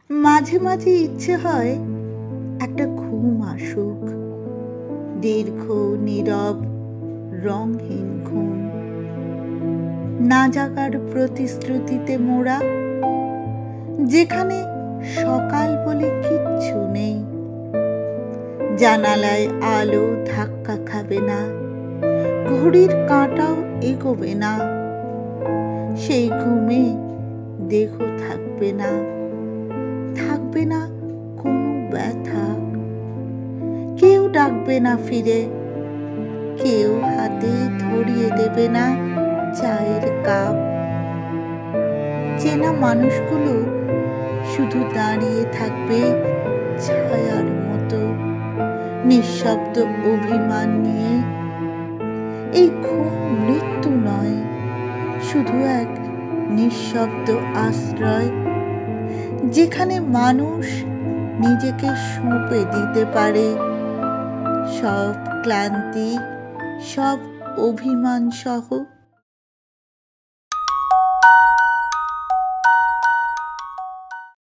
মাঝে মাঝে ইচ্ছে হয় একটা ঘুম আসুক, দীর্ঘ নীরব রংহীন ঘুম, না জাগার প্রতিশ্রুতিতে মোড়া, যেখানে সকাল বলে কিচ্ছু নেই। জানালায় আলো ধাক্কা খাবে না, ঘড়ির কাঁটাও এগোবে না, সেই ঘুমে দেহ থাকবে না, থাকবে না কোনো ব্যথা। কেউ ডাকবে না ফিরে, কেউ হাতে ধরিয়ে দেবে না চায়ের কাপ। চেনা মানুষগুলো শুধু দাঁড়িয়ে থাকবে ছায়ার মতো, নিঃশব্দ অভিমান নিয়ে। এই ঘুম মৃত্যু নয়, শুধু এক নিঃশব্দ আশ্রয়, যেখানে মানুষ নিজেকে সঁপে দিতে পারে সব ক্লান্তি, সব অভিমান সহ।